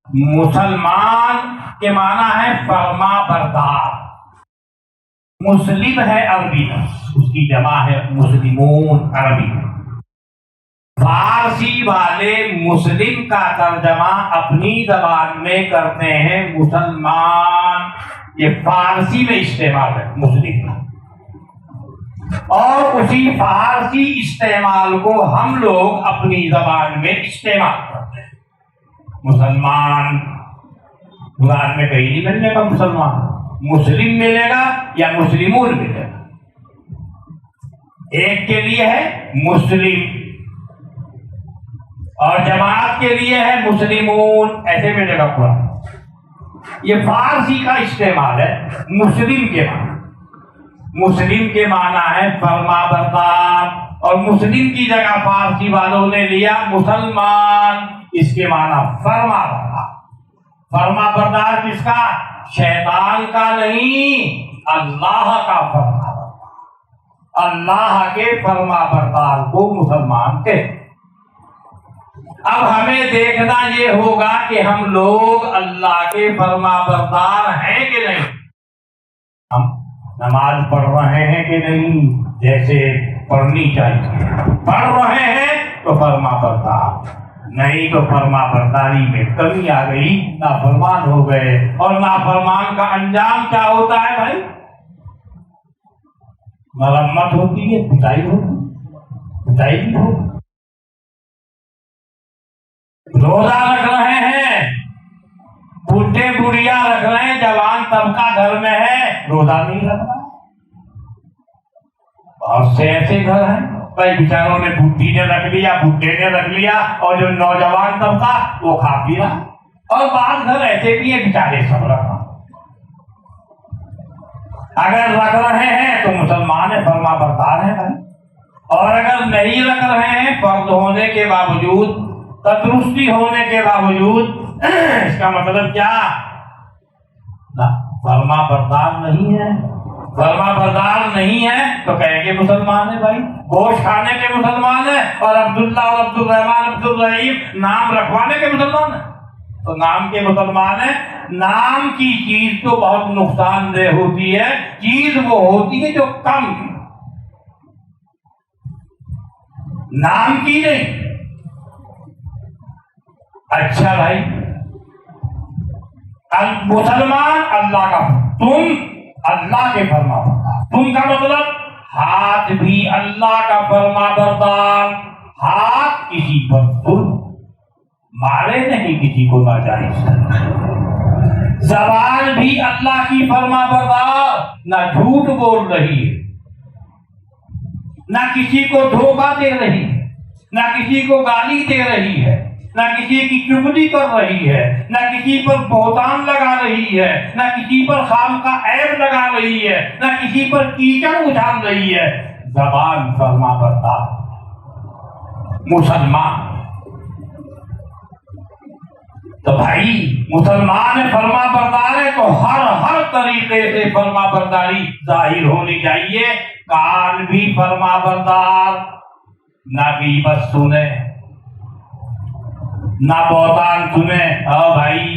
مسلمان کے معنی ہے فرما بردار. مسلم ہے عربی میں، اس کی جمع ہے مسلمون عربی میں. فارسی والے مسلم کا ترجمہ اپنی زبان میں کرتے ہیں مسلمان. یہ فارسی میں استعمال ہے مسلم کا، اور اسی فارسی استعمال کو ہم لوگ اپنی زبان میں استعمال کرتے ہیں. مسلمان قرآن میں کہیں نہیں ملنے کا مسلمان، مسلم ملے گا یا مسلمون ملے گا. ایک کے لیے ہے مسلم اور جماعت کے لیے ہے مسلمون، ایسے ملے گا قرآن. یہ فارسی کا استعمال ہے مسلم کے معنی. مسلم کے معنی ہے فرما بردار، اور مسلم کی جگہ فارسی والوں نے لیا مسلمان. اس کے معنی فرما بردار. فرما بردار کس کا؟ شیطان کا نہیں، اللہ کا فرما بردار. اللہ کے فرما بردار کو مسلمان کہتے. اب ہمیں دیکھنا یہ ہوگا کہ ہم لوگ اللہ کے فرما بردار ہیں کہ نہیں. ہم نماز پڑھ رہے ہیں کہ نہیں جیسے پڑھنی چاہیے؟ پڑھ رہے ہیں تو فرما بردار، نہیں تو فرما برداری میں کمی آ گئی، نافرمان ہو گئے. اور نافرمان کا انجام کیا ہوتا ہے بھائی؟ مرمت ہوتی ہے، پٹائی ہوتی، پٹائی بھی ہوتی. روزہ رکھ رہے ہیں، بوڑھے بڑھیا رکھ رہے ہیں، جوان طبقہ گھر میں ہے، روزہ نہیں رکھ رہا. بہت سے ایسے گھر ہیں بھائی بیچاروں نے، بڈھی نے رکھ لیا، بڈھے نے رکھ لیا، اور جو نوجوان طبقہ وہ کھا پی رہا. اور بعض گھر ایسے بھی ہیں بیچارے سب رکھ رہا. اگر رکھ رہے ہیں تو مسلمان ہے، فرما بردار ہے بھائی. اور اگر نہیں رکھ رہے ہیں، فرض ہونے کے باوجود، تندرستی ہونے کے باوجود، اس کا مطلب کیا؟ فرما بردار نہیں ہے. فرما بردار نہیں ہے تو کہیں گے مسلمان ہے بھائی. گوشت کھانے کے مسلمان ہے، اور عبداللہ اور عبد الرحمان عبد الرحیم نام رکھوانے کے مسلمان ہے. تو نام کے مسلمان ہے. نام کی چیز تو بہت نقصان دہ ہوتی ہے. چیز وہ ہوتی ہے جو کم، نام کی نہیں. اچھا بھائی، مسلمان اللہ کا، تم اللہ کے فرما بردار. تم کا مطلب ہاتھ بھی اللہ کا فرما بردار. ہاتھ کسی پر ظلم مارے نہیں، کسی کو ناجائز. زبان بھی اللہ کی فرما بردار، نہ جھوٹ بول رہی ہے، نہ کسی کو دھوکہ دے رہی ہے، نہ کسی کو گالی دے رہی ہے، نہ کسی کی چغلی کر رہی ہے، نہ کسی پر بہتان لگا رہی ہے، نہ کسی پر خام کا عیب لگا رہی ہے، نہ کسی پر کیچڑ اچھال رہی ہے. زبان فرما بردار مسلمان. تو بھائی مسلمان فرما بردار ہے تو ہر طریقے سے فرما برداری ظاہر ہونی چاہیے. کان بھی فرما بردار، نہ غیبت سنے، نہ بہتان سنے. بھائی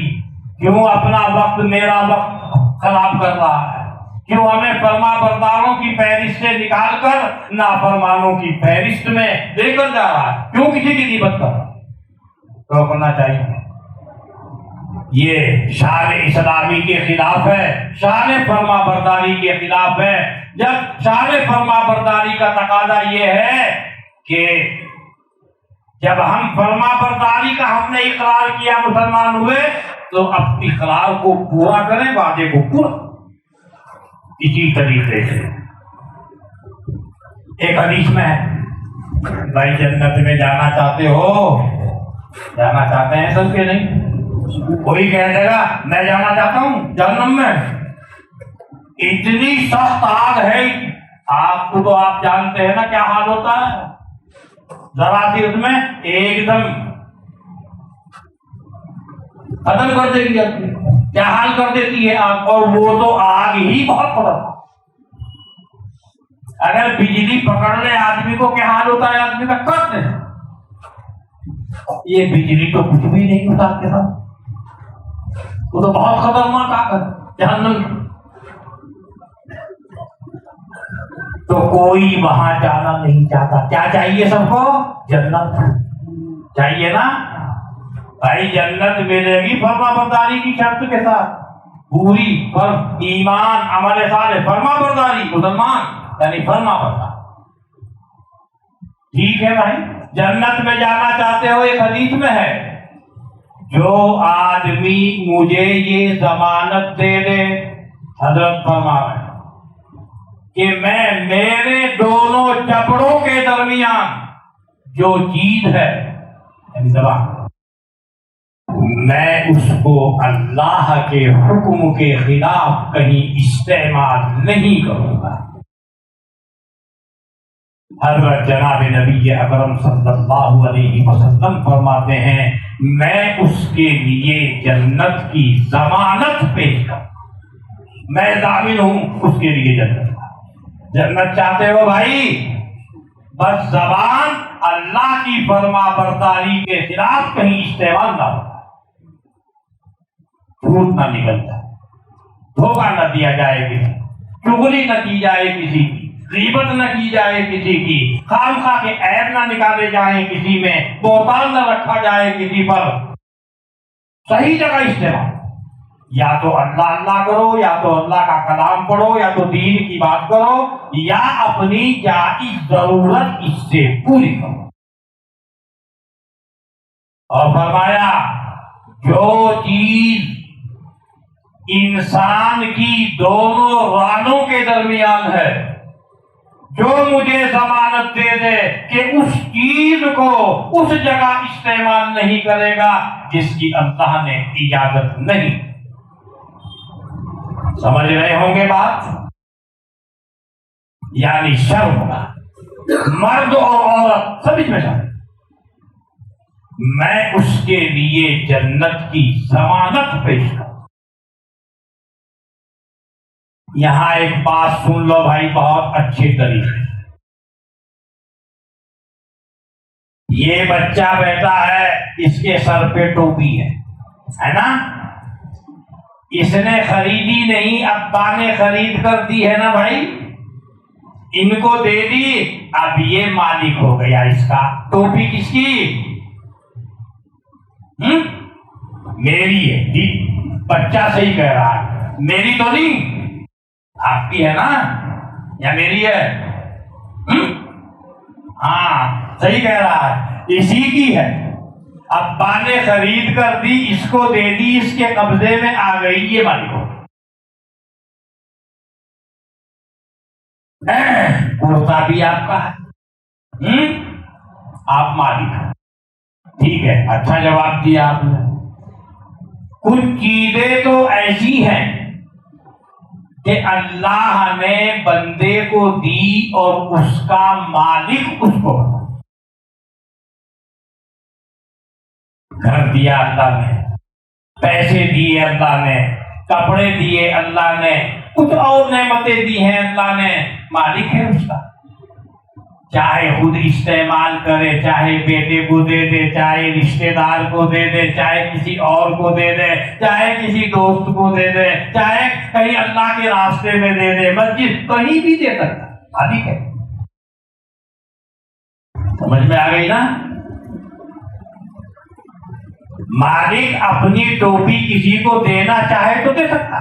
کیوں اپنا وقت، میرا وقت خراب کر رہا ہے؟ کیوں ہمیں فرما برداروں کی فہرست سے نکال کر نافرمانوں کی فہرست میں لے کر جا رہا ہے؟ کیوں کسی کی غیبت کر رہا ہے؟ روکنا چاہیے. یہ شان اسلامی کے خلاف ہے، شان فرما برداری کے خلاف ہے. جب شان فرما برداری کا تقاضا یہ ہے کہ جب ہم فرما برداری کا ہم نے اقرار کیا، مسلمان ہوئے، تو اب اقرار کو پورا کریں، وعدے کو پورا. اسی طریقے سے ایک حدیث میں ہے، بھائی جنت میں جانا چاہتے ہو؟ جانا چاہتے ہیں سب کے نہیں؟ کوئی کہہ دے گا میں جانا چاہتا ہوں جہنم میں. اتنی سخت آگ ہے، آگ کو تو آپ جانتے ہیں نا کیا حال ہوتا ہے. ذرا سی اس میں ایک دم ختم کر دے گی، کیا حال کر دیتی ہے آگ. اور وہ تو آگ ہی بہت خطرناک. اگر بجلی پکڑ لے آدمی کو کیا حال ہوتا ہے آدمی کا؟ کٹ. یہ بجلی تو کچھ بھی نہیں ہوتا آپ کے ساتھ. وہ تو بہت خطرناک آگ ہے جہنم کی. تو کوئی وہاں جانا نہیں چاہتا. کیا چاہیے سب کو؟ جنت چاہیے نا بھائی. جنت ملے گی فرما برداری کی شرط کے ساتھ, پوری ایمان عمل صالح فرما برداری, مسلمان یعنی فرما بردار. ٹھیک ہے بھائی, جنت میں جانا چاہتے ہو, ایک حدیث میں ہے جو آدمی مجھے یہ ضمانت دے دے, حضرت فرما رہے کہ میں میرے دونوں جبڑوں کے درمیان جو چیز ہے یعنی زبان, میں اس کو اللہ کے حکم کے خلاف کہیں استعمال نہیں کروں گا. حضرت جناب نبی اکرم صلی اللہ علیہ وسلم فرماتے ہیں میں اس کے لیے جنت کی ضمانت پیش کروں, میں ضامن ہوں اس کے لیے جنت. جنت چاہتے ہو بھائی, بس زبان اللہ کی فرما برداری کے خلاف کہیں استعمال نہ ہو, جھوٹ نہ نکلتا, دھوکہ نہ دیا جائے کسی, چغلی نہ کی جائے کسی کی, غیبت نہ کی جائے کسی کی, خامخواہ کے عیب نہ نکالے جائیں کسی میں, بہتان نہ رکھا جائے کسی پر. صحیح جگہ استعمال, یا تو اللہ اللہ کرو, یا تو اللہ کا کلام پڑھو, یا تو دین کی بات کرو, یا اپنی جائز ضرورت اس سے پوری کرو. اور فرمایا جو چیز انسان کی دونوں رانوں کے درمیان ہے, جو مجھے ضمانت دے دے کہ اس چیز کو اس جگہ استعمال نہیں کرے گا جس کی اللہ نے اجازت نہیں. سمجھ رہے ہوں گے بات؟ یعنی شرم ہوگا, مرد اور عورت سب میں شامل, میں اس کے لیے جنت کی ضمانت پیش کروں. یہاں ایک بات سن لو بھائی بہت اچھے طریقے. یہ بچہ بیٹھا ہے, اس کے سر پہ ٹوپی ہے نا, اس نے خریدی نہیں, ابا نے خرید کر دی ہے نا بھائی, ان کو دے دی, اب یہ مالک ہو گیا اس کا. ٹوپی کس کی؟ میری ہے. جی بچہ صحیح کہہ رہا ہے, میری تو نہیں, آپ کی ہے نا, یا میری ہے؟ ہاں صحیح کہہ رہا ہے, اسی کی ہے. ابا نے خرید کر دی, اس کو دے دی, اس کے قبضے میں آ گئی, یہ مالک ہو. کرتا بھی آپ کا ہے, آپ مالک ہیں. ٹھیک ہے, اچھا جواب دیا آپ نے. کچھ چیزیں تو ایسی ہیں کہ اللہ نے بندے کو دی اور اس کا مالک اس کو بنا. گھر دیا اللہ نے, پیسے دیے اللہ نے, کپڑے دیے اللہ نے, کچھ اور نعمتیں دی ہیں اللہ نے, مالک ہے اس کا. چاہے خود استعمال کرے, چاہے بیٹے کو دے دے, چاہے رشتے دار کو دے دے, چاہے کسی اور کو دے دے, چاہے کسی دوست کو دے دے, چاہے کہیں اللہ کے راستے میں دے دے, مسجد کہیں بھی دے سکتا, مالک ہے. سمجھ میں آ گئی نا؟ مالک اپنی ٹوپی کسی کو دینا چاہے تو دے سکتا,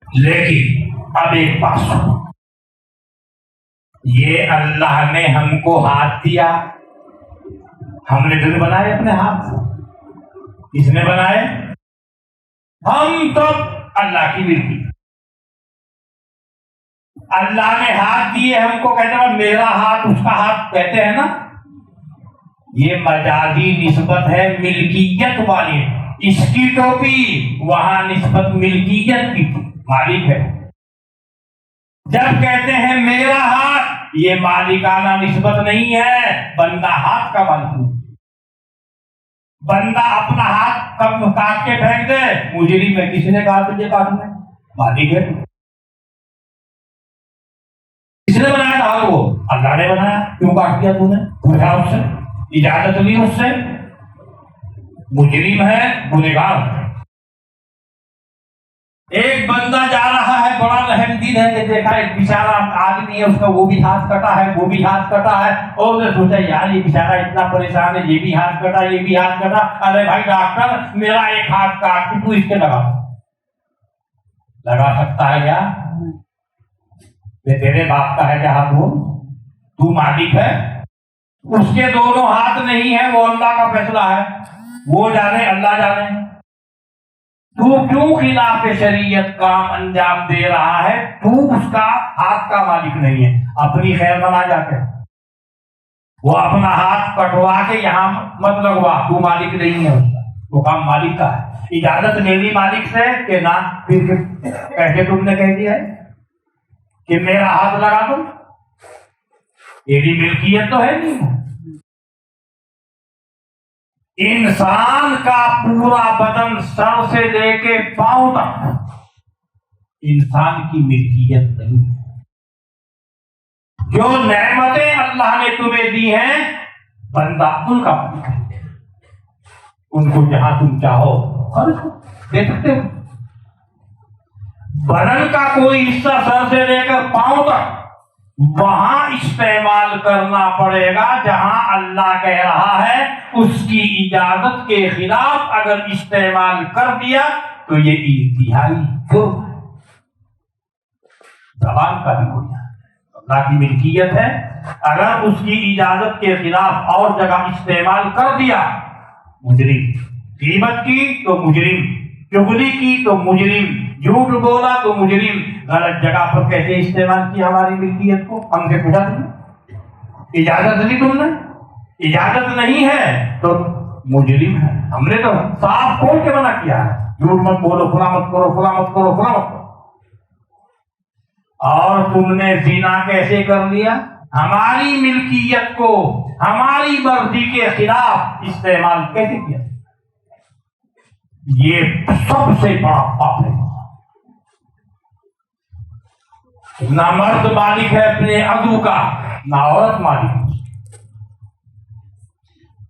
لیکن اب ایک بات سنو, یہ اللہ نے ہم کو ہاتھ دیا, ہم نے دل بنائے اپنے ہاتھ, کس نے بنائے؟ ہم تو اللہ کی ملکی. اللہ نے ہاتھ دیے ہم کو, کہتے ہیں میرا ہاتھ اس کا ہاتھ کہتے ہیں نا, یہ مجازی نسبت ہے ملکیت والی. اس کی ٹوپی, وہاں نسبت ملکیت کی, مالک ہے. جب کہتے ہیں میرا ہاتھ, یہ مالکانہ نسبت نہیں ہے, بندہ ہاتھ کا مالک. بندہ اپنا ہاتھ کب کاٹ کے پھینک دے, مجرم میں کس نے کہا تجھے کاٹنا ہے؟ مالک ہے. کس نے بنایا تھا وہ؟ اللہ نے بنایا. کیوں کاٹ دیا تو نے؟ پوچھا اس سے, اجازت لی اس سے. مجرم ہے، گنہگار ہے۔ ایک بندہ جا رہا ہے، بڑا رحم دل ہے کہ دیکھا ایک بیچارہ آدمی ہے، اس کا وہ بھی ہاتھ کٹا ہے، وہ بھی ہاتھ کٹا ہے، اور اس نے سوچا یار یہ بیچارہ اتنا پریشان ہے، یہ بھی ہاتھ کٹا، یہ بھی ہاتھ کٹا، ارے بھائی ڈاکٹر میرا ایک ہاتھ کاٹ تو اس کے لگا سکتا ہے کیا؟ یہ تیرے باپ کا ہے کیا ہاتھ؟ وہ تو مالک ہے، اس کے دونوں ہاتھ نہیں ہے، وہ اللہ کا فیصلہ ہے، وہ جانے اللہ جانے۔ تو کیوں خلاف شریعت کام انجام دے رہا ہے؟ تو اس کا ہاتھ کا مالک نہیں ہے، اپنی خیر بنا جا کے وہ اپنا ہاتھ کٹوا کے یہاں مت لگوا، تو مالک نہیں ہے، اس کا وہ کام مالک کا ہے۔ اجازت میری مالک سے کہ نہ، پھر کیسے تم نے کہہ دیا ہے کہ میرا ہاتھ لگا دو؟ میری ملکیت تو ہے نہیں۔ انسان کا پورا بدن سر سے لے کے پاؤں تک انسان کی ملکیت نہیں ہے۔ جو نعمتیں اللہ نے تمہیں دی ہیں بندہ ان کا مالک ہے، ان کو جہاں تم چاہو خرچ دے سکتے ہو۔ بدن کا کوئی حصہ سر سے لے کر پاؤں تک وہاں استعمال کرنا پڑے گا جہاں اللہ کہہ رہا ہے، اس کی اجازت کے خلاف اگر استعمال کر دیا تو یہ انتہائی جرم ہے۔ زبان کا بھی ہو جائے، اللہ کی ملکیت ہے، اگر اس کی اجازت کے خلاف اور جگہ استعمال کر دیا مجرم، غیبت کی تو مجرم، چغلی کی تو مجرم، جھوٹ بولا تو مجرم، غلط جگہ پر کیسے استعمال کی ہماری ملکیت کو؟ ہم سے پوچھا تم نے؟ اجازت نہیں، تم نے اجازت نہیں ہے تو مجرم ہے۔ ہم نے تو صاف کھول کے منع کیا ہے، جھوٹ مت بولو، فلاں مت کرو، فلاں مت کرو، فلاں مت کرو۔ اور تم نے زنا کیسے کر لیا؟ ہماری ملکیت کو ہماری مرضی کے خلاف استعمال کیسے کیا؟ یہ سب سے بڑا پاپ ہے۔ نہ مرد مالک ہے اپنے عضو کا، نہ عورت مالک۔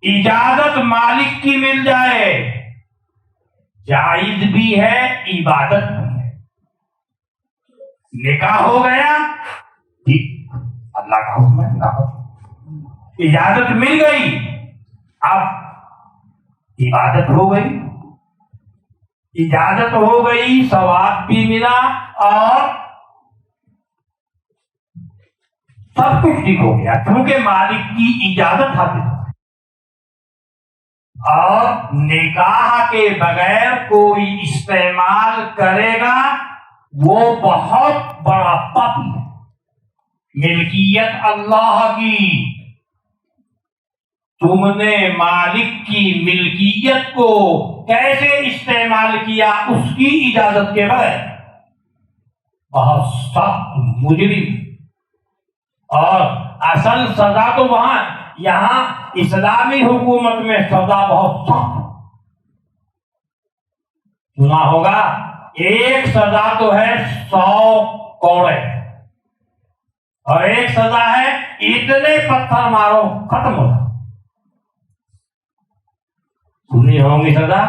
اجازت مالک کی مل جائے جائز بھی ہے، عبادت بھی ہے۔ نکاح ہو گیا ٹھیک، اللہ کا حکم ہے، نکاح اجازت مل گئی، اب عبادت ہو گئی، اجازت ہو گئی، ثواب بھی ملا اور سب کچھ ٹھیک ہو گیا، کیونکہ مالک کی اجازت حاصل ہو۔ اور نکاح کے بغیر کوئی استعمال کرے گا وہ بہت بڑا پاپی ہے۔ ملکیت اللہ کی، تم نے مالک کی ملکیت کو کیسے استعمال کیا اس کی اجازت کے بغیر؟ بہت سخت مجرم۔ اور اصل سزا تو وہاں، یہاں اسلامی حکومت میں سزا بہت سخت ہے۔ سنا ہوگا ایک سزا تو ہے 100 کوڑے، اور ایک سزا ہے اتنے پتھر مارو ختم ہو۔ سنی ہوگی سزا۔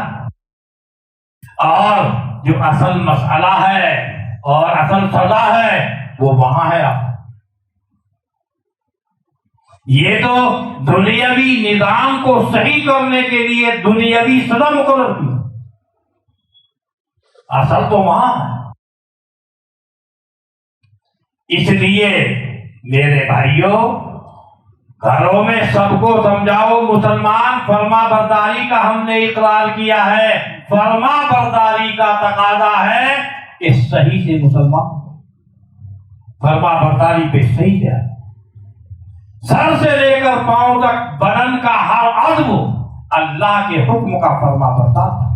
اور جو اصل مسئلہ ہے اور اصل سزا ہے وہ وہاں ہے۔ آپ یہ تو دنیاوی نظام کو صحیح کرنے کے لیے دنیاوی سزا مقرر کی، اصل تو وہاں ہے۔ اس لیے میرے بھائیوں، گھروں میں سب کو سمجھاؤ، مسلمان فرما برداری کا ہم نے اقرار کیا ہے، فرما برداری کا تقاضا ہے کہ صحیح سے مسلمان فرما برداری پہ صحیح ہے، سر سے لے کر پاؤں تک بدن کا ہر عضو اللہ کے حکم کا فرما بردار ہے۔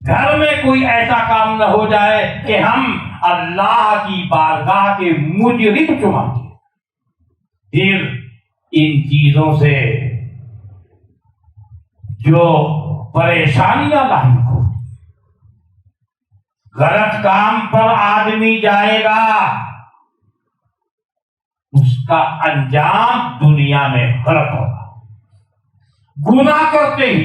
گھر میں کوئی ایسا کام نہ ہو جائے کہ ہم اللہ کی بارگاہ کے مجرم چمائیں گے، پھر ان چیزوں سے جو پریشانیاں لاحق ہو، غلط کام پر آدمی جائے گا، اس کا انجام دنیا میں غلط ہوگا۔ گناہ کرتے ہی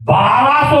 1200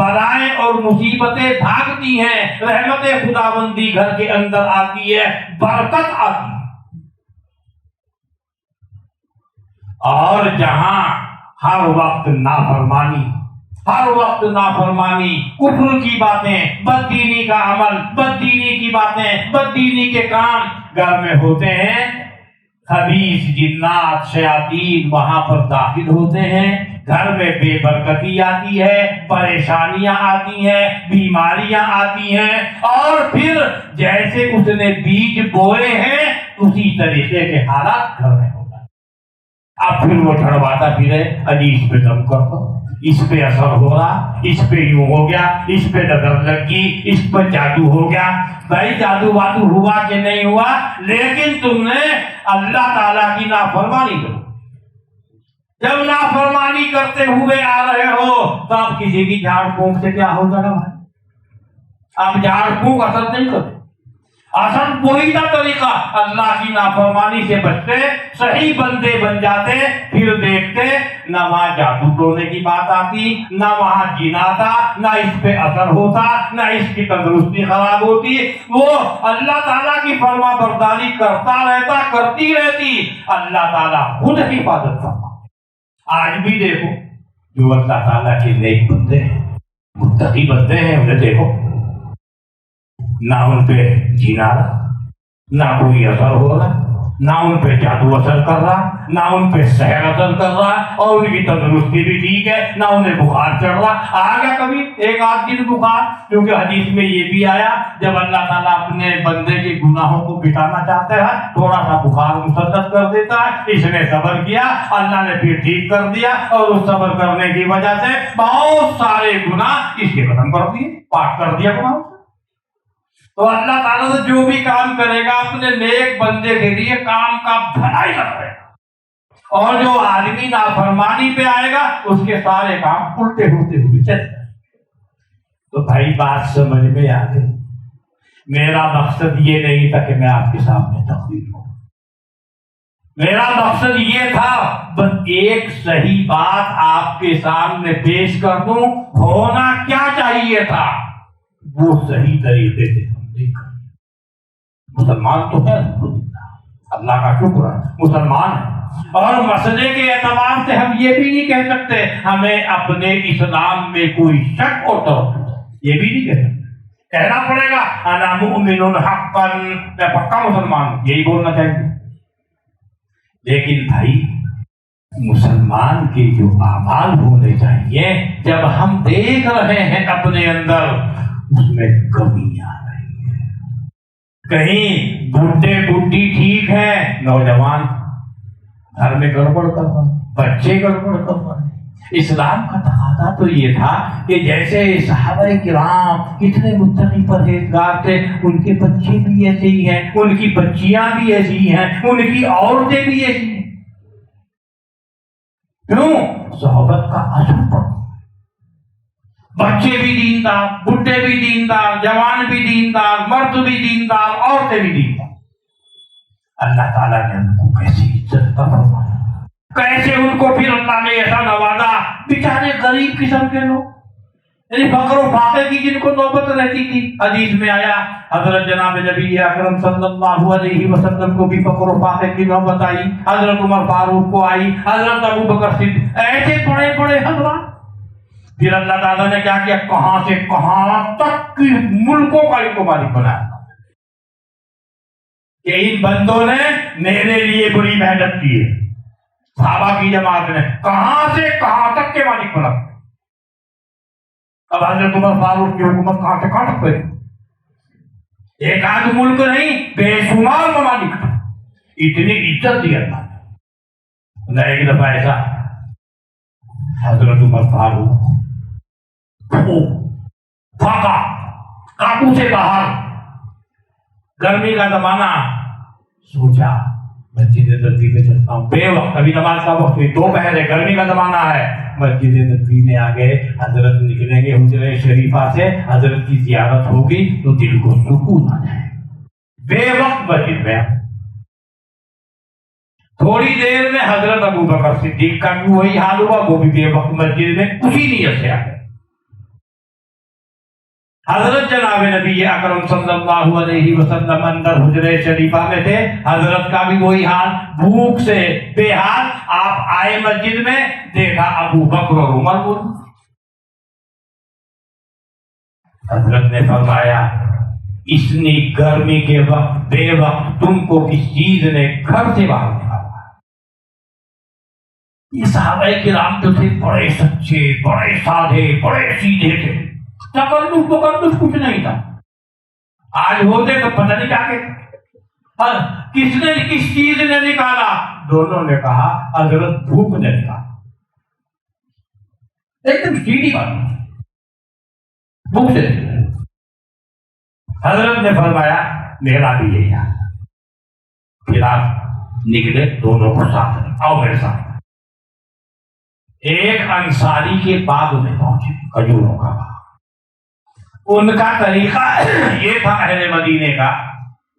بلائیں اور مصیبتیں بھاگتی ہیں، رحمت خداوندی گھر کے اندر آتی ہے، برکت آتی ہے۔ اور جہاں ہر وقت نافرمانی، ہر وقت نافرمانی، کفر کی باتیں، بددینی کا عمل، بددینی کی باتیں، بددینی کے کام گھر میں ہوتے ہیں، خبیث جنات شیاطین وہاں پر داخل ہوتے ہیں، گھر میں بے برکتی آتی ہے، پریشانیاں آتی ہیں، بیماریاں آتی ہیں، اور پھر جیسے اس نے بیج بوئے ہیں اسی طریقے کے حالات گھر میں ہوتا ہے۔ اب پھر وہ چھڑواتا پھرے، اجی اس پہ دم کر دو، اس پہ اثر ہو رہا، اس پہ یوں ہو گیا، اس پہ نظر لگ گئی، اس پہ جادو ہو گیا۔ بھائی جادو وادو ہوا کہ نہیں ہوا، لیکن تم نے اللہ تعالیٰ کی نافرمانی کی۔ جب نافرمانی کرتے ہوئے آ رہے ہو تو اب کسی کی جھاڑ پھونک سے کیا ہوگا نا بھائی؟ اب جھاڑ پھونک اثر نہیں کرتے۔ اصل وہی تھا طریقہ، اللہ کی نافرمانی سے بچتے، صحیح بندے بن جاتے، پھر دیکھتے نہ وہاں جادو ٹونے کی بات آتی، نہ وہاں جن آتا، نہ اس پہ اثر ہوتا، نہ اس کی تندرستی خراب ہوتی، وہ اللہ تعالیٰ کی فرما برداری کرتا رہتا، کرتی رہتی، اللہ تعالیٰ خود حفاظت کرتا۔ آج بھی دیکھو جو اللہ تعالیٰ کے نیک بندے ہیں، متقی بندے ہیں، انہیں دیکھو، نہ ان پہ جن آ رہا، نہ کوئی اثر ہو رہا، نہ ان پہ جادو اثر کر رہا، نہ ان پہ سحر اثر کر رہا، اور ان کی تندرستی بھی ٹھیک ہے، نہ انہیں بخار چڑھ رہا۔ آ گیا کبھی ایک آدھ دن بخار، کیونکہ حدیث میں یہ بھی آیا جب اللہ تعالیٰ اپنے بندے کے گناہوں کو مٹانا چاہتا ہے تھوڑا سا بخار مسلط کر دیتا ہے۔ اس نے صبر کیا، اللہ نے پھر ٹھیک کر دیا، اور اس صبر کرنے کی وجہ سے بہت سارے گناہ اس کے ختم کر دیے، پاک کر دیا گناہوں۔ تو اللہ تعالیٰ سے جو بھی کام کرے گا اپنے نیک بندے کے لیے کام کا بھلائی کرے گا، اور جو آدمی نافرمانی پہ آئے گا اس کے سارے کام الٹے ہوتے ہوئے چلتے ہیں۔ تو بھائی بات سمجھ میں آ گئی۔ میرا مقصد یہ نہیں تھا کہ میں آپ کے سامنے تقریر ہوں، میرا مقصد یہ تھا بس ایک صحیح بات آپ کے سامنے پیش کر دوں، ہونا کیا چاہیے تھا وہ صحیح طریقے سے مسلمان تو ہے، اللہ کا شکر ہے مسلمان ہے، اور مسئلے کے اعتبار سے ہم یہ بھی نہیں کہہ سکتے ہمیں اپنے اسلام میں کوئی شک اور تردد ہے، یہ بھی نہیں کہہ سکتے، کہنا پڑے گا انا مؤمن حقا، میں پکا مسلمان ہوں، یہی بولنا چاہیے۔ لیکن بھائی مسلمان کے جو اعمال ہونے چاہیے، جب ہم دیکھ رہے ہیں اپنے اندر اس میں کمی آ رہی ہے، کہیں بوڑھے بوڑھی ٹھیک ہے، نوجوان گھر میں گڑبڑ کر رہے ہیں، بچے گڑبڑ کر رہے ہیں۔ اسلام کا تقاضا تو یہ تھا کہ جیسے صحابہ کرام کتنے متقی پرہیزگار تھے، ان کے بچے بھی ایسے ہی ہیں، ان کی بچیاں بھی ایسی ہی ہیں، ان کی عورتیں بھی ایسی ہیں۔ کیوں؟ صحبت کا اثر پڑا، بچے بھی دیندار، بڈھے بھی دیندار، جوان بھی دیندار، مرد بھی دیندار، عورتیں بھی دیندار۔ اللہ تعالیٰ نے ان کو کیسی عزت کا فرمایا، کیسے ان کو پھر اللہ نے ایسا نوازا، بیچارے غریب قسم کے لوگ، یعنی فقر و فاقے کی جن کو نوبت رہتی تھی۔ حدیث میں آیا حضرت جناب نبی اکرم صلی اللہ علیہ وسلم کو بھی فقر و فاقے کی نوبت آئی، حضرت عمر فاروق کو آئی، حضرت ابو بکر صدیق، ایسے بڑے بڑے حضرات۔ پھر اللہ تعالیٰ نے کیا کیا، کہاں سے کہاں تک کی ملکوں کا ان کو مالک بنایا کہ ان بندوں نے میرے لیے بڑی محنت کی ہے۔ صحابہ کی جماعت نے کہاں سے کہاں تک کے مالک بنا۔ اب حضرت عمر فاروق کی حکومت کہاں سے کہاں تک گئی، ایک آدھ ملک نہیں، بے شمار ممالک، اتنی عزت دی اللہ نے۔ ایک دفعہ ایسا حضرت عمر فاروق پھاقا قابو سے باہر، گرمی کا زمانہ، سوچا مسجد نبوی میں چلتا ہوں، بے وقت، ابھی نماز کا وقت نہیں، دوپہر ہے، گرمی کا زمانہ ہے، مسجد نبوی میں آ گئے، حضرت نکلیں گے حجرہ شریفہ سے، حضرت کی زیارت ہوگی تو دل کو سکون آ جائے، بے وقت مسجد میں۔ تھوڑی دیر میں حضرت ابو بکر صدیق کا بھی وہی حال ہوا، وہ بھی بے وقت مسجد میں اسی نیت سے آ گئے۔ حضرت جناب نبی اکرم صلی اللہ علیہ وسلم اندر حجرہ شریفہ میں تھے، حضرت کا بھی وہی حال، بھوک سے بے حال۔ آپ آئے مسجد میں، دیکھا ابو بکر اور عمر بول۔ حضرت نے فرمایا اتنی گرمی کے وقت بے وقت تم کو کس چیز نے گھر سے باہر نکالا؟ یہ صحابہ کرام تو تھے بڑے سچے، بڑے سادے، بڑے سیدھے تھے، تکلف کچھ نہیں تھا۔ آج ہوتے تو پتہ نہیں کیا کہ کس چیز نے نکالا؟ دونوں نے کہا حضرت بھوک نے نکالا۔ ایک دم سیدھی بات، بھوک سے۔ حضرت نے فرمایا میرا بھی یہی حال۔ پھر آپ نکلے، دونوں کو ساتھ لے، آؤ میرے ساتھ۔ ایک انصاری کے باغ میں پہنچے، کھجوروں کا باغ۔ ان کا طریقہ یہ تھا اہل مدینے کا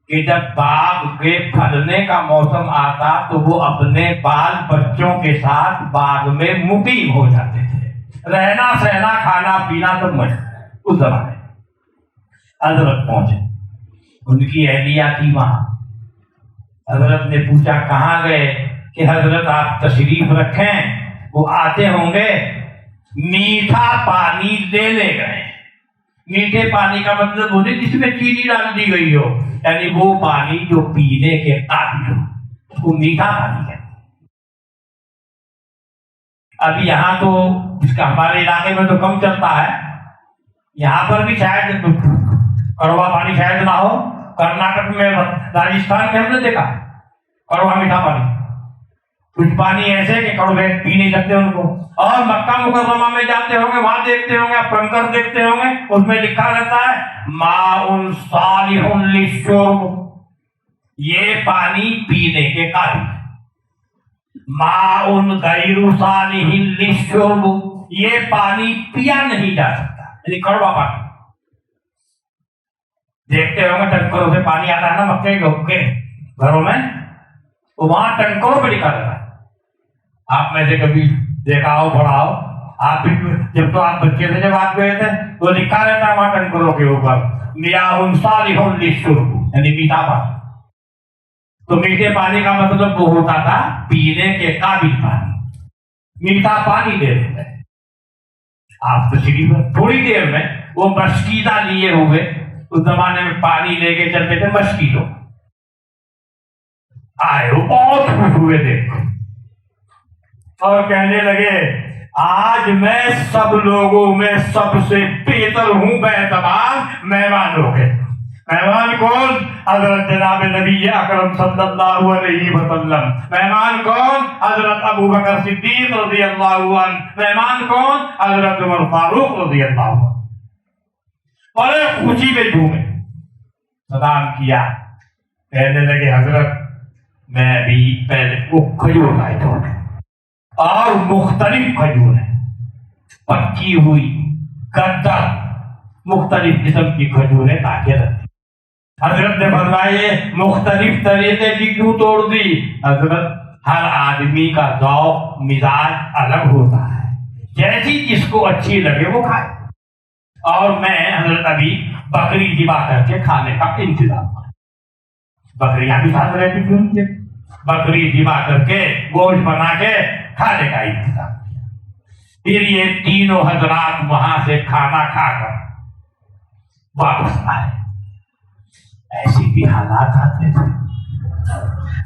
کہ جب باغ کے پھلنے کا موسم آتا تو وہ اپنے بال بچوں کے ساتھ باغ میں مقیم ہو جاتے تھے، رہنا سہنا کھانا پینا تو اس زمانے۔ حضرت پہنچے، ان کی اہلیہ تھی وہاں۔ حضرت نے پوچھا کہاں گئے؟ کہ حضرت آپ تشریف رکھیں، وہ آتے ہوں گے، میٹھا پانی لینے گئے۔ میٹھے پانی کا مطلب وہ نہیں جس میں چینی ڈال دی گئی ہو، یعنی وہ پانی جو پینے کے قابل ہو، اس کو میٹھا پانی ہے۔ ابھی یہاں تو اس کا ہمارے علاقے میں تو کم چلتا ہے، یہاں پر بھی شاید کڑوا پانی شاید نہ ہو۔ کرناٹک میں، راجستھان میں ہم نے دیکھا کڑوا میٹھا پانی، کچھ پانی ایسے کہ کڑوے پی نہیں سکتے ان کو۔ اور مکہ مکرمہ میں جاتے ہوں گے، وہاں دیکھتے ہوں گے، ٹینکر دیکھتے ہوں گے، اس میں لکھا رہتا ہے ماء صالح للشرب، یہ پانی پینے کے قابل ہے۔ ماء غیر صالح للشرب، یہ پانی پیا نہیں جا سکتا، یعنی کڑوا پانی۔ دیکھتے ہوں گے ٹینکروں سے پانی آتا ہے نا مکے کے گھروں میں، وہاں ٹینکروں پہ لکھا رہتا ہے۔ آپ میں سے کبھی دیکھا ہو، پڑھا ہو آپ بھی، جب تو آپ بچے سے جب آپ گئے تھے تو لکھا رہتا ہے وہاں ٹینکروں کے اوپر میاہ صالح للشرب، یعنی میٹھا پانی۔ تو میٹھے پانی کا مطلب وہ ہوتا تھا پینے کے قابل پانی، میٹھا پانی دے دیتے۔ آپ تشریف تھوڑی دیر میں وہ مشکیزہ لیے ہوئے، اس زمانے میں پانی لے کے چلتے تھے مشکیزوں، آئے وہ بہت خوش ہوئے دیکھ اور کہنے لگے آج میں سب لوگوں میں سب سے بہتر ہوں بے اعتبار مہمانوں کے۔ مہمان کون؟ حضرت جناب نبی اکرم صلی اللہ علیہ وسلم۔ مہمان کون؟ حضرت ابو بکر صدیق رضی اللہ عنہ۔ مہمان کون؟ حضرت عمر فاروق رضی اللہ عنہ۔ بڑے خوشی میں جھومے، سلام کیا، کہنے لگے حضرت میں بھی پہلے وہ کھجور لائے تھے اور مختلف کھجور ہیں، پکی ہوئی، گدر، مختلف قسم کی کھجوریں لاکے رکھی۔ حضرت نے فرمائے مختلف طریقے کی کیوں توڑ دی؟ حضرت ہر آدمی کا ذوق مزاج الگ ہوتا ہے، جیسی جس کو اچھی لگے وہ کھائے۔ اور میں حضرت ابھی بکری ذبح کر کے کھانے کا انتظام کرا، بکریاں بھی ساتھ رہتی تھی، بکری ذبح کر کے گوشت بنا کے کھانے کا انتظام کیا۔ پھر یہ تینوں حضرات وہاں سے کھانا کھا کر واپس آئے۔ ایسی بھی حالات آتے تھے،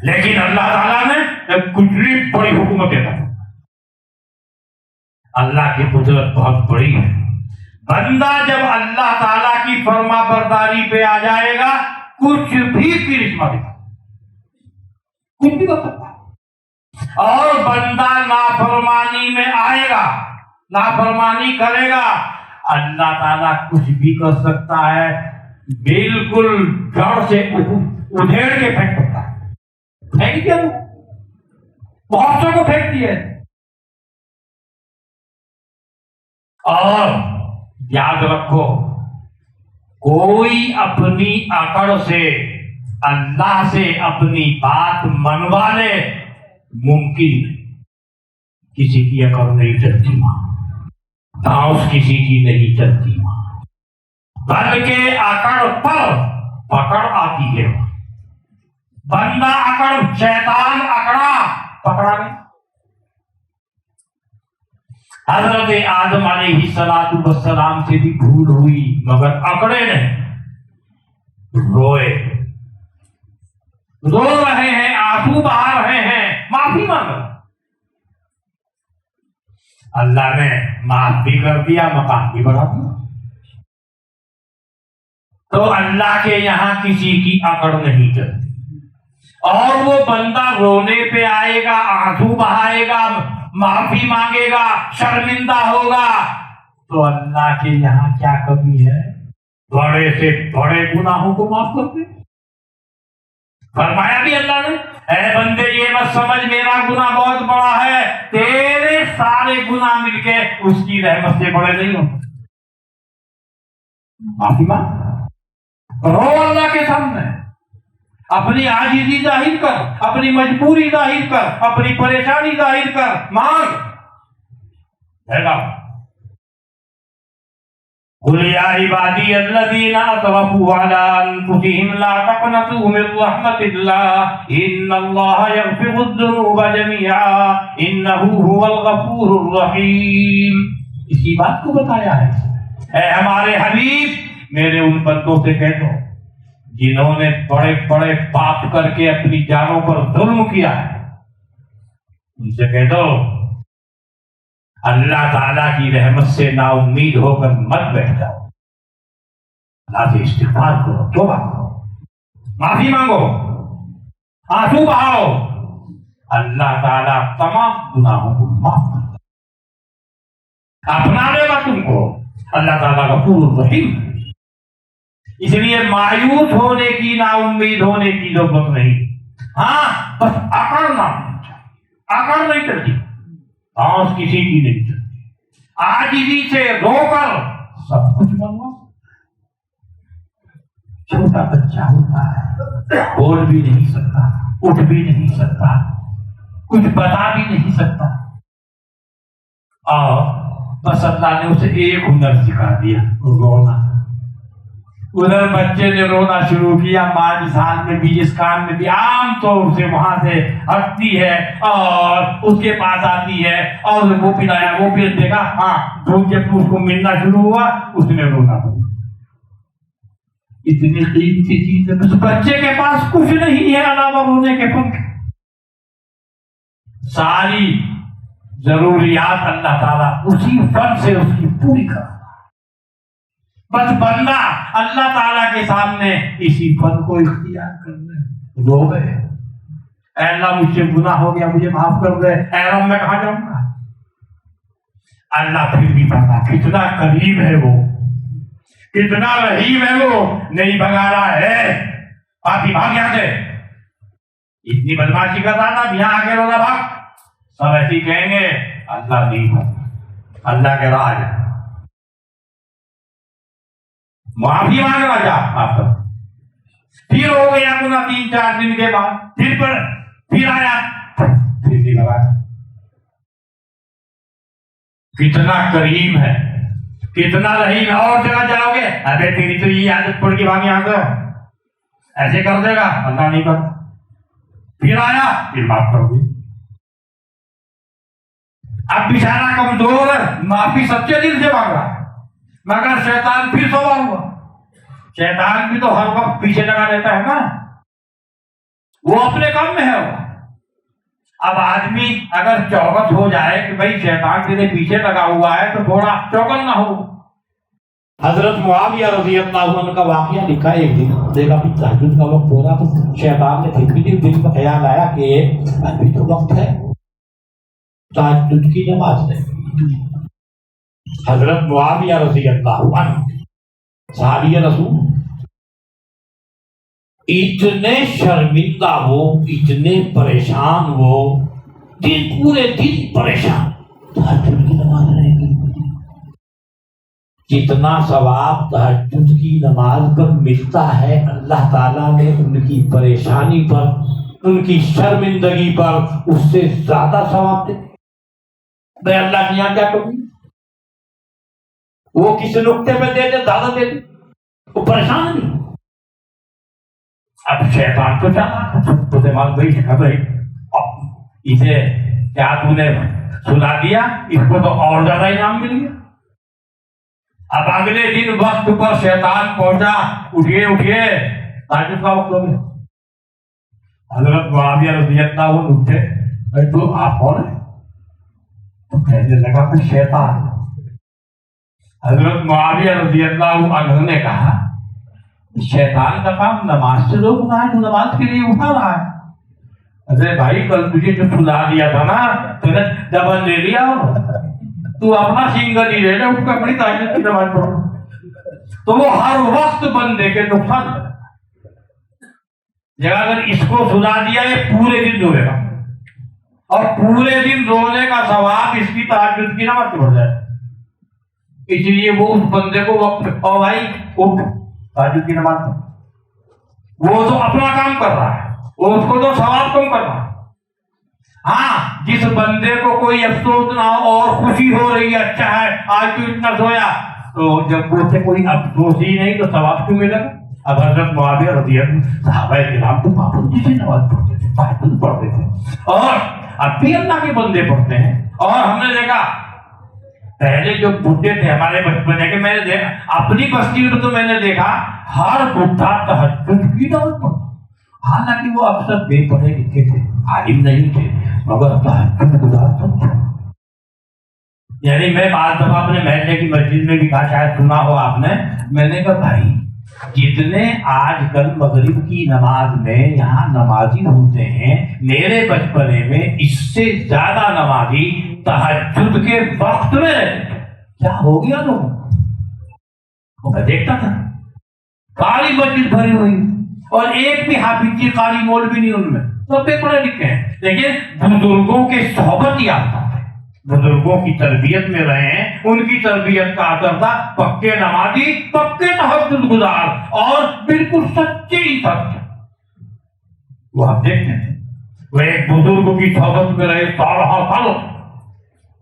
لیکن اللہ تعالیٰ نے کچھ بھی بڑی حکومت دیتا تھا۔ اللہ کی قدرت بہت بڑی ہے۔ بندہ جب اللہ تعالیٰ کی فرما برداری پہ آ جائے گا، کچھ بھی کرشمہ دکھا، کچھ بھی کر سکتا ہے۔ اور بندہ نافرمانی میں آئے گا، نافرمانی کرے گا، اللہ تعالیٰ کچھ بھی کر سکتا ہے، بالکل جڑ سے ادھیڑ کے پھینک سکتا ہے۔ پھینک دیا، بہت سو کو پھینک دیا۔ اور یاد رکھو، کوئی اپنی اکڑ سے اللہ سے اپنی بات منوا لے، ممکن نہیں۔ کسی کی اکڑ نہیں چلتی ماں، داؤس کسی کی نہیں چلتی ماں۔ بلکہ اکڑ پر پکڑ آتی ہے. بندہ اکڑ، شیطان اکڑا، پکڑا نہیں. حضرت آدم علیہ السلام سے بھی بھول ہوئی مگر اکڑے نہیں، روئے، رو رہے ہیں، آنسو بہا رہے ہیں، معافی مانگ. اللہ نے معاف بھی کر دیا، مقام بھی بڑھا دیا. تو اللہ کے یہاں کسی کی اکڑ نہیں چلتی. اور وہ بندہ رونے پہ آئے گا، آنسو بہائے گا، معافی مانگے گا، شرمندہ ہوگا، تو اللہ کے یہاں کیا کمی ہے؟ بڑے سے بڑے گناہوں کو معاف کر دے. فرمایا بھی اللہ نے، اے بندے یہ مت سمجھ میرا گناہ بہت بڑا ہے، تیرے سارے گناہ مل کے اس کی رحمت سے بڑے نہیں ہوتے. معافی مانگ، رو اللہ کے سامنے، اپنی عاجزی ظاہر کر، اپنی مجبوری ظاہر کر، اپنی پریشانی ظاہر کر، مانگ. قل یا عبادی الذین اسرفوا علی انفسهم لا تقنطوا من رحمت اللہ ان اللہ یغفر الذنوب جميعا انہ هو الغفور الرحیم. اسی بات کو بتایا ہے. اے ہمارے حبیب، میرے ان بندوں سے کہہ دو جنہوں نے بڑے بڑے پاپ کر کے اپنی جانوں پر ظلم کیا ہے، ان سے کہہ دو اللہ تعالیٰ کی رحمت سے نا امید ہو کر مت بیٹھ جاؤ. اللہ سے استغفار کرو، توبہ کرو، معافی مانگو، آنسو بہاؤ. اللہ تعالیٰ تمام گناہوں کو معاف کر دے. اپنا لے گا تم کو. اللہ تعالیٰ غفور الرحیم. اس لیے مایوس ہونے کی، نا امید ہونے کی ضرورت نہیں. ہاں بس اکڑنا، اکڑ نہیں چلتی، آنس کسی کی نہیں چلتی. عاجزی سے رو کر سب کچھ منگوا. چھوٹا بچہ ہوتا ہے، بول بھی نہیں سکتا، اٹھ بھی نہیں سکتا، کچھ بتا بھی نہیں سکتا، اور بس اللہ نے اسے ایک ہنر سکھا دیا، رونا. ادھر بچے نے رونا شروع کیا، ماں جس حال میں بھی، جس کام میں بھی، عام طور سے وہاں سے ہٹتی ہے اور اس کے پاس آتی ہے اور وہ پلایا، وہ پھر دیکھا، ہاں جب اس کو ملنا شروع ہوا اس نے رونا. اتنی قیمتی چیز ہے، اس بچے کے پاس کچھ نہیں ہے علاوہ رونے کے پنکھ. ساری ضروریات اللہ تعالیٰ اسی فن سے اس کی پوری کر. بس بندہ اللہ تعالیٰ کے سامنے اسی فن کو اختیار کر لے. رو گئے، اے اللہ مجھ سے گناہ ہو گیا، مجھے معاف کر دے. اے رب میں کہاں جاؤں گا؟ اللہ پھر بھی پتا کتنا قریب ہے وہ، کتنا رحیم ہے وہ. نہیں بھگا رہا ہے، پاپی بھاگ یہاں سے، اتنی بدماشی کا تھا، یہاں آ کے رونا بھاگ. سب ایسی کہیں گے اللہ نہیں، اللہ کے راج ہے. معافی مانگ رہا جا آپ پر. پھر ہو گیا گناہ 3-4 دن کے بعد، پھر آیا، پھر بھی لگا. کتنا کریم ہے، کتنا رحیم ہے. اور جگہ جاؤ گے، ابے تیری تو یہ عادت پڑ کے بھاگی، یہاں سے ایسے کر دے گا، اللہ نہیں کرتا. پھر آیا، پھر معاف کر دی. اب بیچارہ کمزور ہے، معافی سچے دل سے مانگ رہا ہے، مگر شیطان پھر سوار ہوا. شیطان بھی تو ہر وقت پیچھے لگا رہتا ہے نا، وہ اپنے کام میں ہے. اب آدمی اگر چوکس ہو جائے کہ بھائی شیطان تیرے پیچھے لگا ہوا ہے تو تھوڑا چوکن نہ ہو. حضرت معاویہ رضی اللہ عنہ کا واقعہ لکھا ہے. ایک دن دیکھا کہ تہجد کا وقت ہو رہا تو شیطان نے پھر بھی دل کا خیال آیا کہ ابھی تو وقت ہے تہجد کی نماز ہے. حضرت معاویہ رضی اللہ عنہ صحابی رسول اتنے شرمندہ ہو، اتنے پریشان ہو، پورے دن پریشان. تہجد کی نماز رہے گی، جتنا ثواب تہجد کی نماز پر ملتا ہے اللہ تعالیٰ نے ان کی پریشانی پر، ان کی شرمندگی پر اس سے زیادہ ثواب دے. بھائی اللہ کی یہاں کیا کمی؟ وہ کس نقطے پہ دے دے، زیادہ دے دے. وہ پریشان نہیں. اب شیطان تو چلا تو دماغ بھائی بھائی اسے کیا تو نے سلا دیا, اس کو تو اور زیادہ انعام مل گیا. اب اگلے دن وقت پر شیطان پہنچا, اٹھیے اٹھیے تاجد کا وقت ہو گیا. حضرت معاویہ رضی اللہ عنہ اٹھے, تو آپ کون ہیں؟ تو کہنے لگا کہ شیطان. حضرت معاویہ رضی اللہ عنہ نے کہا شیطان کا کام نماز سے روکنا ہے, تو نماز کے لیے اٹھا رہا ہے. ارے بھائی کل تجھے جو سلا دیا تھا نا, تو نے ڈبل لے لیا, تو اپنا سنگل ہی لے لے, اٹھ کر اپنی تہجد کی نماز پڑھو. تو وہ ہر وقت بندے کے نقصان ہے. جگہ اگر اس کو سلا دیا یہ پورے دن روے گا, اور پورے دن رونے کا ثواب اس کی تہجد کی نماز پڑھ جائے. اس لیے وہ اس بندے کو وقت او بھائی اٹھ تہجد کی نماز پڑھ. وہ تو اپنا کام کر رہا ہے, وہ اس کو تو ثواب کم کر رہا ہے. ہاں جس بندے کو کوئی افسوس نہ ہو اور خوشی ہو رہی ہے, اچھا ہے آج تو اتنا سویا, تو جب وہ سے کوئی افسوس ہی نہیں تو ثواب کیوں ملے گا؟ اب حضرت معاویہ رضی اللہ عنہ صحابہ کرام تو پابندی سے نماز پڑھتے تھے, تہجد پڑھتے تھے, اور اب بھی اللہ کے بندے پڑھتے ہیں. اور ہم نے دیکھا پہلے جو بڈھے تھے ہمارے بچپن کے, میں نے دیکھا اپنی بستی میں, تو میں نے دیکھا ہر بڈھا تہجد کی نماز پڑھتا. حالانکہ وہ اکثر بے پڑھے لکھے تھے, عالم نہیں تھے, مگر تہجد گزارتے تھے. یعنی میں بعض دفعہ اپنے محلے کی مسجد میں بھی کہا, شاید سنا ہو آپ نے, میں نے کہا بھائی جتنے آج کل مغرب کی نماز میں یہاں نمازی ہوتے ہیں, میرے بچپنے میں اس سے زیادہ نمازی تہجد کے وقت میں رہتے تھے. کیا ہو گیا لوگوں کو؟ میں دیکھتا تھا کالی مسجد بھری ہوئی, اور ایک بھی حافظ کی قاری مول بھی نہیں ان میں, سب پہ پڑھے لکھے ہیں. لیکن بزرگوں کے صحبت یافتہ تھے, بزرگوں کی تربیت میں رہے ہیں, ان کی تربیت کا اثر تھا. پکے نمازی, پکے تہجد گزار, اور بالکل سچے ہی سچ. وہ آپ دیکھتے ہیں وہ ایک بزرگ کی صحبت میں رہے سالوں,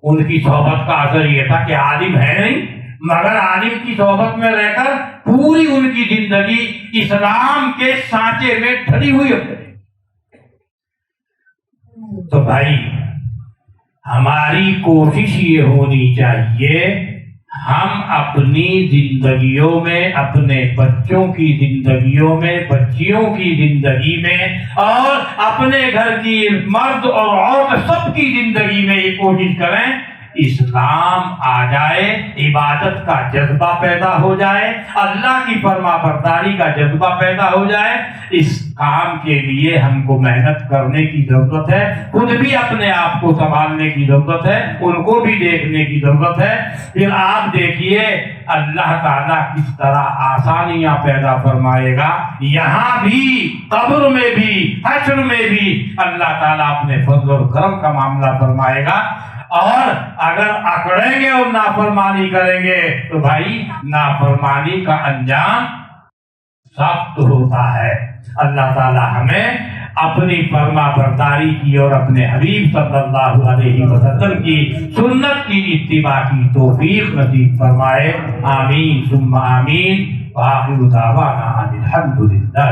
ان کی صحبت کا اثر یہ تھا کہ عالم ہے نہیں, مگر عالم کی صحبت میں رہ کر پوری ان کی زندگی اسلام کے سانچے میں ڈھلی ہوئی ہوتی. تو بھائی ہماری کوشش یہ ہونی چاہیے ہم اپنی زندگیوں میں, اپنے بچوں کی زندگیوں میں, بچیوں کی زندگی میں, اور اپنے گھر کی مرد اور عورت سب کی زندگی میں یہ کوشش کریں اسلام آ جائے, عبادت کا جذبہ پیدا ہو جائے, اللہ کی فرما برداری کا جذبہ پیدا ہو جائے. اس کام کے لیے ہم کو محنت کرنے کی ضرورت ہے, خود بھی اپنے آپ کو سنبھالنے کی ضرورت ہے, ان کو بھی دیکھنے کی ضرورت ہے. پھر آپ دیکھیے اللہ تعالیٰ کس طرح آسانیاں پیدا فرمائے گا. یہاں بھی, قبر میں بھی, حشر میں بھی اللہ تعالیٰ اپنے فضل و کرم کا معاملہ فرمائے گا. اور اگر اکڑیں گے اور نافرمانی کریں گے تو بھائی نافرمانی کا انجام سخت ہوتا ہے. اللہ تعالی ہمیں اپنی فرما برداری کی اور اپنے حبیب صلی اللہ علیہ وسلم کی سنت کی اتباع کی توفیق نصیب فرمائے. آمین ثم آمین. وآخر دعوانا ان الحمد للہ.